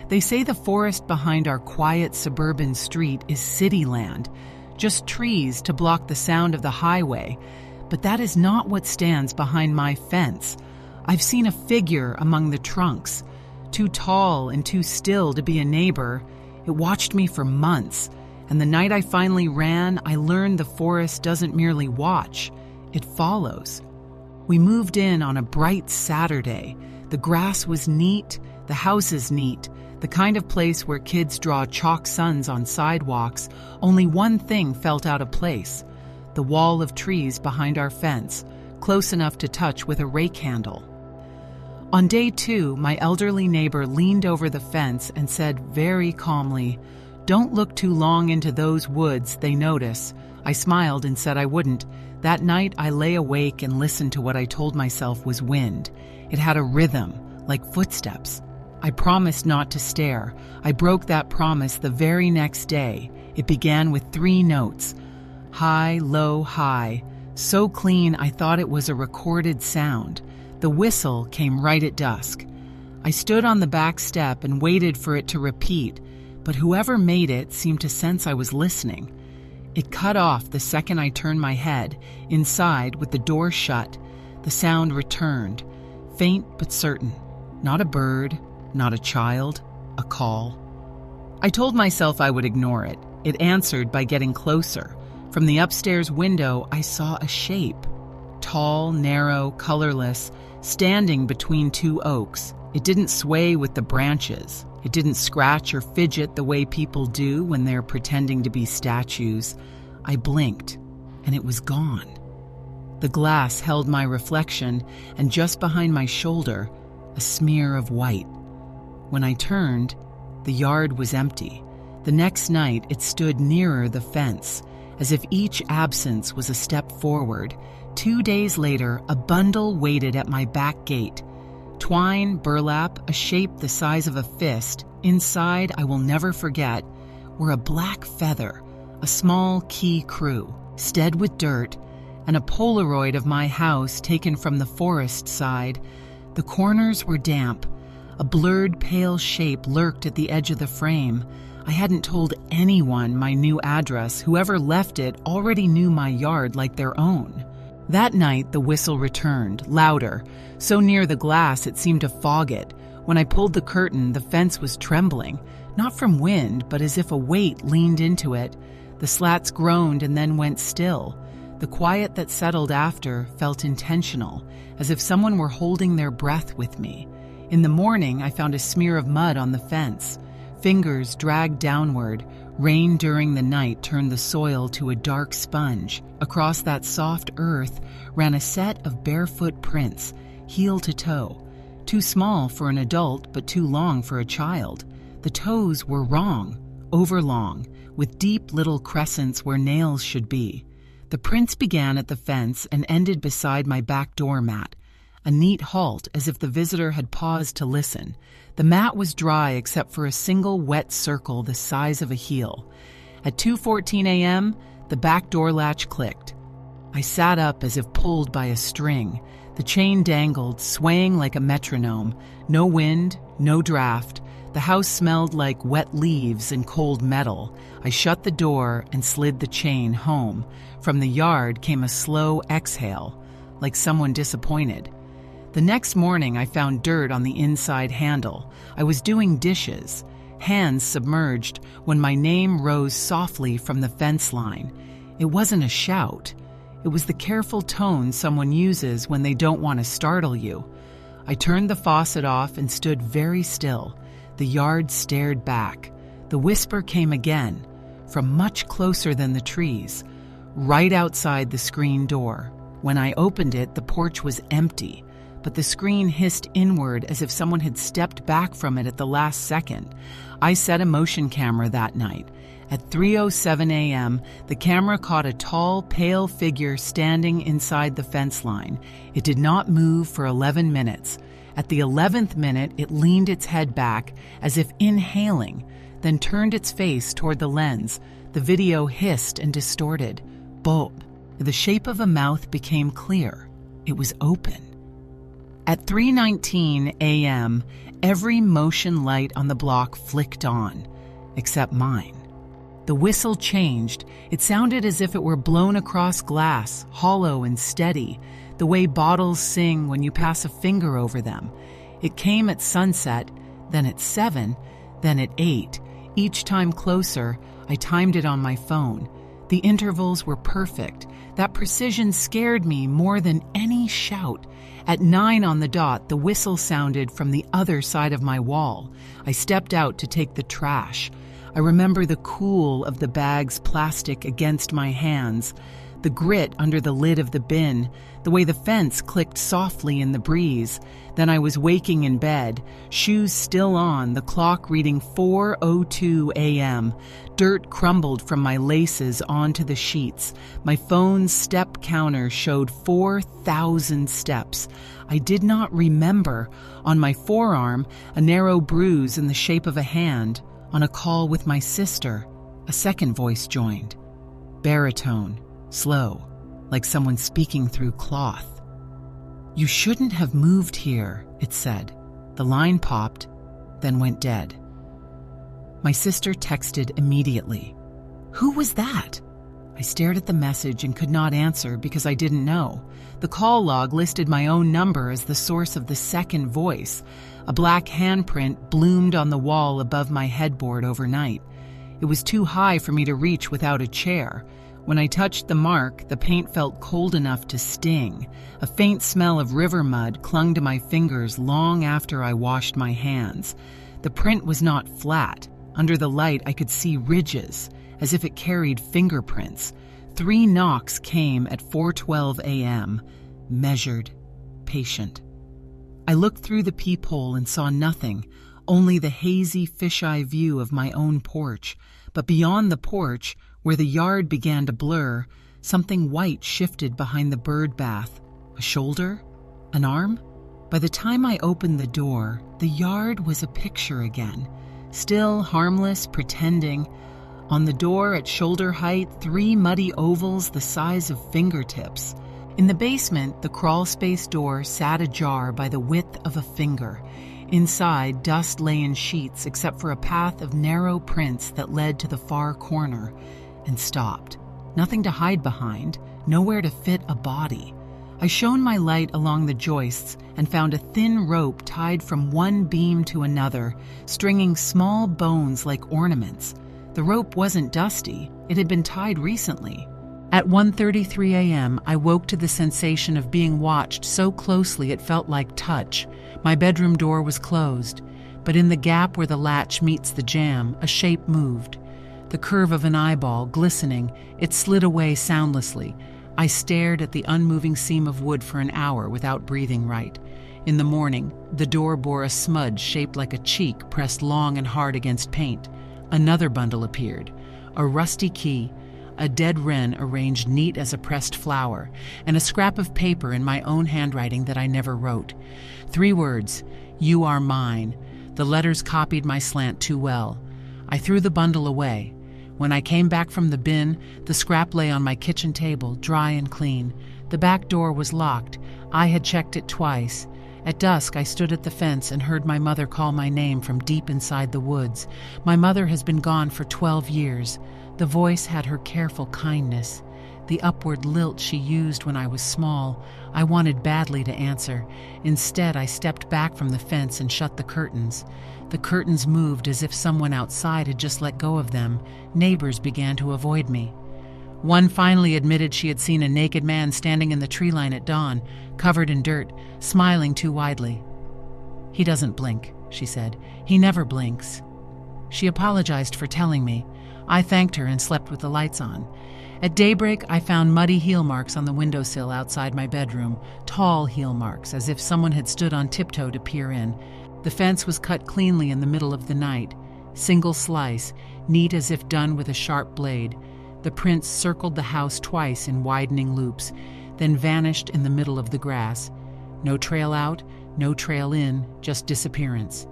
They say the forest behind our quiet suburban street is city land, just trees to block the sound of the highway, but that is not what stands behind my fence. I've seen a figure among the trunks, too tall and too still to be a neighbor. It watched me for months, and the night I finally ran, I learned the forest doesn't merely watch, it follows. We moved in on a bright Saturday. The grass was neat, the house is neat, the kind of place where kids draw chalk suns on sidewalks. Only one thing felt out of place: the wall of trees behind our fence, close enough to touch with a rake handle. On day 2, my elderly neighbor leaned over the fence and said very calmly, "Don't look too long into those woods, they notice." I smiled and said I wouldn't. That night I lay awake and listened to what I told myself was wind. It had a rhythm, like footsteps. I promised not to stare. I broke that promise the very next day. It began with 3 notes: high, low, high. So clean I thought it was a recorded sound. The whistle came right at dusk. I stood on the back step and waited for it to repeat, but whoever made it seemed to sense I was listening. It cut off the second I turned my head. Inside, with the door shut, the sound returned, faint but certain. Not a bird, not a child, a call. I told myself I would ignore it. It answered by getting closer. From the upstairs window, I saw a shape. Tall, narrow, colorless, standing between 2 oaks. It didn't sway with the branches. It didn't scratch or fidget the way people do when they're pretending to be statues. I blinked, and it was gone. The glass held my reflection, and just behind my shoulder, a smear of white. When I turned, the yard was empty. The next night, it stood nearer the fence, as if each absence was a step forward. 2 days later, a bundle waited at my back gate. Twine, burlap, a shape the size of a fist. Inside, I will never forget, were a black feather, a small key crew, stead with dirt, and a Polaroid of my house taken from the forest side. The corners were damp. A blurred, pale shape lurked at the edge of the frame. I hadn't told anyone my new address. Whoever left it already knew my yard like their own. That night, the whistle returned, louder, so near the glass it seemed to fog it. When I pulled the curtain, the fence was trembling, not from wind, but as if a weight leaned into it. The slats groaned and then went still. The quiet that settled after felt intentional, as if someone were holding their breath with me. In the morning, I found a smear of mud on the fence. Fingers dragged downward. Rain during the night turned the soil to a dark sponge. Across that soft earth ran a set of barefoot prints, heel to toe. Too small for an adult, but too long for a child. The toes were wrong, overlong, with deep little crescents where nails should be. The prints began at the fence and ended beside my back door mat. A neat halt, as if the visitor had paused to listen. The mat was dry except for a single wet circle the size of a heel. At 2:14 a.m., the back door latch clicked. I sat up as if pulled by a string. The chain dangled, swaying like a metronome. No wind, no draft. The house smelled like wet leaves and cold metal. I shut the door and slid the chain home. From the yard came a slow exhale, like someone disappointed. The next morning, I found dirt on the inside handle. I was doing dishes, hands submerged, when my name rose softly from the fence line. It wasn't a shout. It was the careful tone someone uses when they don't want to startle you. I turned the faucet off and stood very still. The yard stared back. The whisper came again, from much closer than the trees, right outside the screen door. When I opened it, the porch was empty, but the screen hissed inward as if someone had stepped back from it at the last second. I set a motion camera that night. At 3:07 a.m., the camera caught a tall, pale figure standing inside the fence line. It did not move for 11 minutes. At the 11th minute, it leaned its head back, as if inhaling. then turned its face toward the lens. The video hissed and distorted. Bulb. The shape of a mouth became clear. It was open. At 3:19 a.m., every motion light on the block flicked on, except mine. The whistle changed. It sounded as if it were blown across glass, hollow and steady, the way bottles sing when you pass a finger over them. It came at sunset, then at 7, then at 8. Each time closer, I timed it on my phone. The intervals were perfect. That precision scared me more than any shout. At 9 on the dot, the whistle sounded from the other side of my wall. I stepped out to take the trash. I remember the cool of the bag's plastic against my hands, the grit under the lid of the bin, the way the fence clicked softly in the breeze. Then I was waking in bed, shoes still on, the clock reading 4:02 a.m. Dirt crumbled from my laces onto the sheets. My phone's step counter showed 4,000 steps. I did not remember. On my forearm, a narrow bruise in the shape of a hand. On a call with my sister, a second voice joined. Baritone, slow, like someone speaking through cloth. "You shouldn't have moved here," it said. The line popped, then went dead. My sister texted immediately. "Who was that?" I stared at the message and could not answer because I didn't know. The call log listed my own number as the source of the second voice. A black handprint bloomed on the wall above my headboard overnight. It was too high for me to reach without a chair. When I touched the mark, the paint felt cold enough to sting. A faint smell of river mud clung to my fingers long after I washed my hands. The print was not flat. Under the light, I could see ridges, as if it carried fingerprints. 3 knocks came at 4:12 a.m., measured, patient. I looked through the peephole and saw nothing, only the hazy fisheye view of my own porch. But beyond the porch, where the yard began to blur, something white shifted behind the bird bath. A shoulder? An arm? By the time I opened the door, the yard was a picture again. Still harmless, pretending. On the door at shoulder height, 3 muddy ovals the size of fingertips. In the basement, the crawlspace door sat ajar by the width of a finger. Inside, dust lay in sheets except for a path of narrow prints that led to the far corner and stopped. Nothing to hide behind, nowhere to fit a body. I shone my light along the joists and found a thin rope tied from one beam to another, stringing small bones like ornaments. The rope wasn't dusty. It had been tied recently. At 1:33 a.m., I woke to the sensation of being watched so closely it felt like touch. My bedroom door was closed, but in the gap where the latch meets the jamb, a shape moved. The curve of an eyeball, glistening, it slid away soundlessly. I stared at the unmoving seam of wood for an hour without breathing right. In the morning, the door bore a smudge shaped like a cheek pressed long and hard against paint. Another bundle appeared, a rusty key, a dead wren arranged neat as a pressed flower, and a scrap of paper in my own handwriting that I never wrote. 3 words, "You are mine." The letters copied my slant too well. I threw the bundle away. When I came back from the bin, the scrap lay on my kitchen table, dry and clean. The back door was locked. I had checked it twice. At dusk, I stood at the fence and heard my mother call my name from deep inside the woods. My mother has been gone for 12 years. The voice had her careful kindness, the upward lilt she used when I was small. I wanted badly to answer. Instead, I stepped back from the fence and shut the curtains. The curtains moved as if someone outside had just let go of them. Neighbors began to avoid me. One finally admitted she had seen a naked man standing in the tree line at dawn, covered in dirt, smiling too widely. "He doesn't blink," she said. "He never blinks." She apologized for telling me. I thanked her and slept with the lights on. At daybreak, I found muddy heel marks on the windowsill outside my bedroom, tall heel marks, as if someone had stood on tiptoe to peer in. The fence was cut cleanly in the middle of the night. Single slice, neat as if done with a sharp blade. The prints circled the house twice in widening loops, then vanished in the middle of the grass. No trail out, no trail in, just disappearance.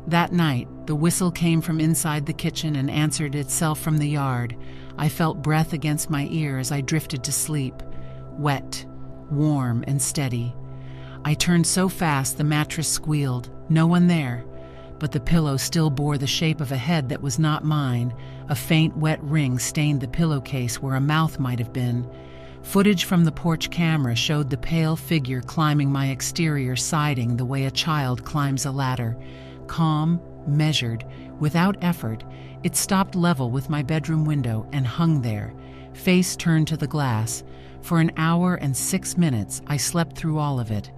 That night, the whistle came from inside the kitchen and answered itself from the yard. I felt breath against my ear as I drifted to sleep, wet, warm, and steady. I turned so fast the mattress squealed. No one there. But the pillow still bore the shape of a head that was not mine. A faint, wet ring stained the pillowcase where a mouth might have been. Footage from the porch camera showed the pale figure climbing my exterior siding the way a child climbs a ladder. Calm, measured, without effort, it stopped level with my bedroom window and hung there, face turned to the glass. For an hour and 6 minutes, I slept through all of it.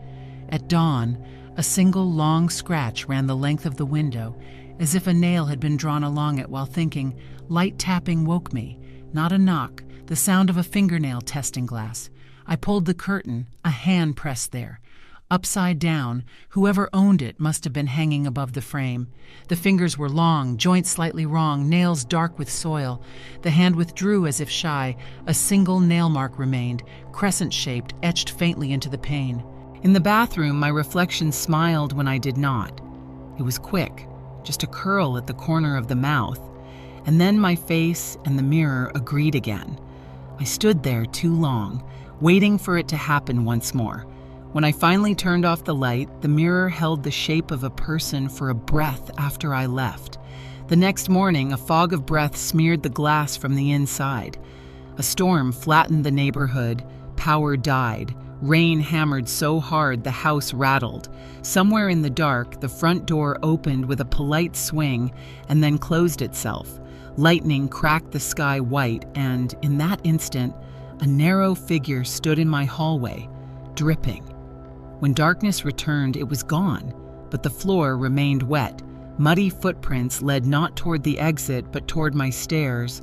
At dawn, a single long scratch ran the length of the window, as if a nail had been drawn along it while thinking. Light tapping woke me, not a knock, the sound of a fingernail testing glass. I pulled the curtain, a hand pressed there. Upside down, whoever owned it must have been hanging above the frame. The fingers were long, joints slightly wrong, nails dark with soil. The hand withdrew as if shy. A single nail mark remained, crescent-shaped, etched faintly into the pane. In the bathroom, my reflection smiled when I did not. It was quick, just a curl at the corner of the mouth. And then my face and the mirror agreed again. I stood there too long, waiting for it to happen once more. When I finally turned off the light, the mirror held the shape of a person for a breath after I left. The next morning, a fog of breath smeared the glass from the inside. A storm flattened the neighborhood. Power died. Rain hammered so hard the house rattled. Somewhere in the dark, the front door opened with a polite swing and then closed itself. Lightning cracked the sky white, and, in that instant, a narrow figure stood in my hallway, dripping. When darkness returned, it was gone, but the floor remained wet. Muddy footprints led not toward the exit, but toward my stairs.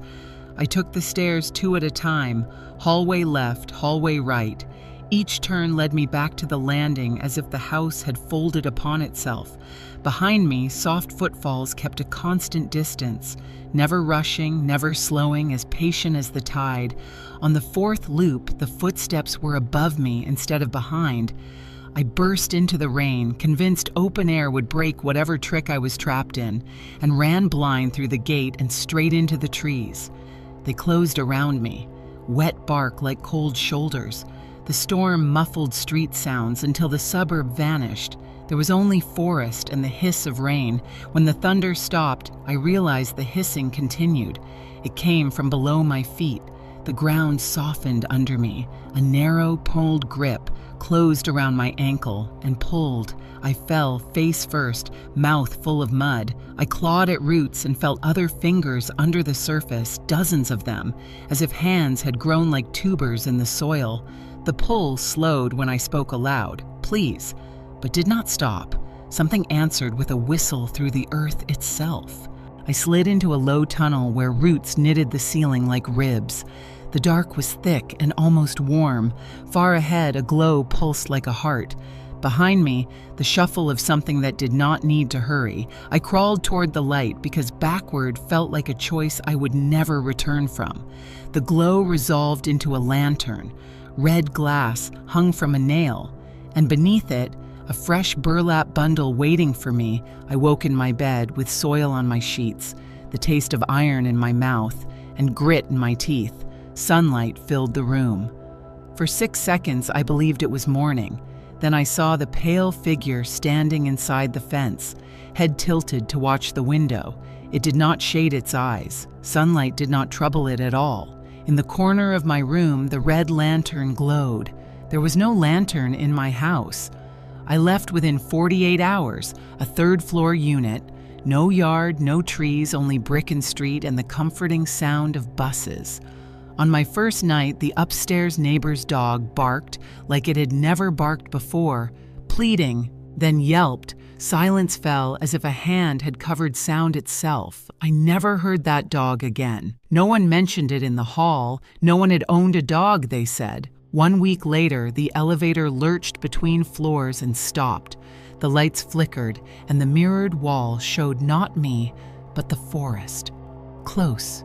I took the stairs 2 at a time, hallway left, hallway right. Each turn led me back to the landing as if the house had folded upon itself. Behind me, soft footfalls kept a constant distance, never rushing, never slowing, as patient as the tide. On the 4th loop, the footsteps were above me instead of behind. I burst into the rain, convinced open air would break whatever trick I was trapped in, and ran blind through the gate and straight into the trees. They closed around me, wet bark like cold shoulders. The storm muffled street sounds until the suburb vanished. There was only forest and the hiss of rain. When the thunder stopped, I realized the hissing continued. It came from below my feet. The ground softened under me. A narrow, pulled grip closed around my ankle and pulled. I fell face first, mouth full of mud. I clawed at roots and felt other fingers under the surface, dozens of them, as if hands had grown like tubers in the soil. The pull slowed when I spoke aloud, "Please," but did not stop. Something answered with a whistle through the earth itself. I slid into a low tunnel where roots knitted the ceiling like ribs. The dark was thick and almost warm. Far ahead, a glow pulsed like a heart. Behind me, the shuffle of something that did not need to hurry. I crawled toward the light because backward felt like a choice I would never return from. The glow resolved into a lantern. Red glass hung from a nail, and beneath it, a fresh burlap bundle waiting for me. I woke in my bed with soil on my sheets, the taste of iron in my mouth, and grit in my teeth. Sunlight filled the room. For 6 seconds, I believed it was morning. Then I saw the pale figure standing inside the fence, head tilted to watch the window. It did not shade its eyes. Sunlight did not trouble it at all. In the corner of my room, the red lantern glowed. There was no lantern in my house. I left within 48 hours, a 3rd-floor unit. No yard, no trees, only brick and street and the comforting sound of buses. On my first night, the upstairs neighbor's dog barked like it had never barked before, pleading, then yelped. Silence fell as if a hand had covered sound itself. I never heard that dog again. No one mentioned it in the hall. No one had owned a dog, they said. 1 week later, the elevator lurched between floors and stopped. The lights flickered, and the mirrored wall showed not me, but the forest. Close.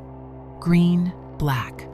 Green, black.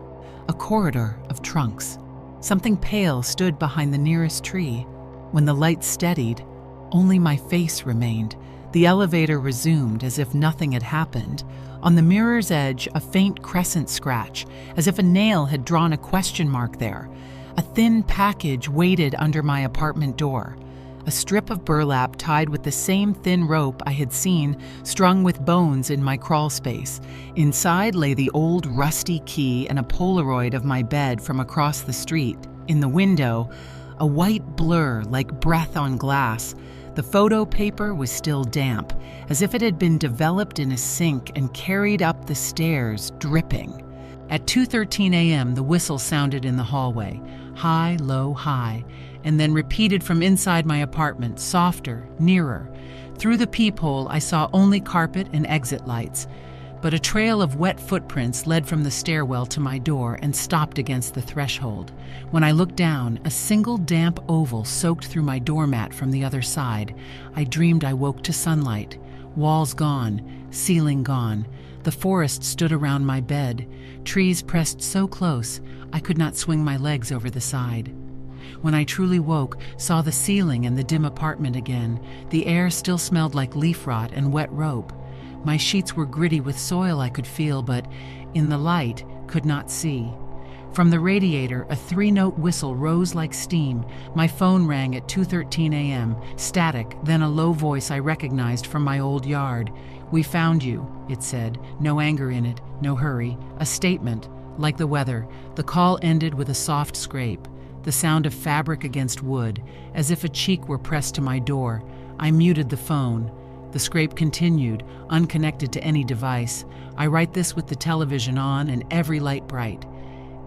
A corridor of trunks. Something pale stood behind the nearest tree. When the light steadied, only my face remained, The elevator resumed as if nothing had happened. On the mirror's edge, a faint crescent scratch, as if a nail had drawn a question mark there. A thin package waited under my apartment door. A strip of burlap tied with the same thin rope I had seen strung with bones in my crawl space. Inside lay the old rusty key and a Polaroid of my bed from across the street. In the window, a white blur like breath on glass. The photo paper was still damp, as if it had been developed in a sink and carried up the stairs, dripping. At 2:13 a.m., the whistle sounded in the hallway, high, low, high, and then repeated from inside my apartment, softer, nearer. Through the peephole, I saw only carpet and exit lights, but a trail of wet footprints led from the stairwell to my door and stopped against the threshold. When I looked down, a single damp oval soaked through my doormat from the other side. I dreamed I woke to sunlight. Walls gone, ceiling gone. The forest stood around my bed. Trees pressed so close, I could not swing my legs over the side. When I truly woke, saw the ceiling and the dim apartment again. The air still smelled like leaf rot and wet rope. My sheets were gritty with soil I could feel, but in the light, could not see. From the radiator, a 3-note whistle rose like steam. My phone rang at 2:13 a.m., static, then a low voice I recognized from my old yard. "We found you," it said. No anger in it, no hurry. A statement, like the weather. The call ended with a soft scrape, the sound of fabric against wood, as if a cheek were pressed to my door. I muted the phone. The scrape continued, unconnected to any device. I write this with the television on and every light bright.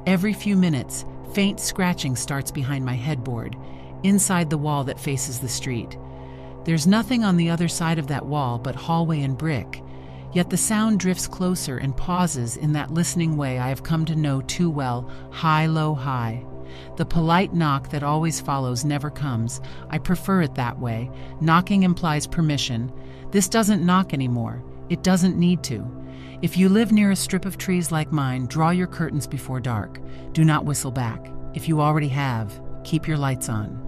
Every few minutes, faint scratching starts behind my headboard, inside the wall that faces the street. There's nothing on the other side of that wall but hallway and brick. Yet the sound drifts closer and pauses in that listening way I have come to know too well, high, low, high. The polite knock that always follows never comes. I prefer it that way. Knocking implies permission. This doesn't knock anymore. It doesn't need to. If you live near a strip of trees like mine, draw your curtains before dark. Do not whistle back. If you already have, keep your lights on.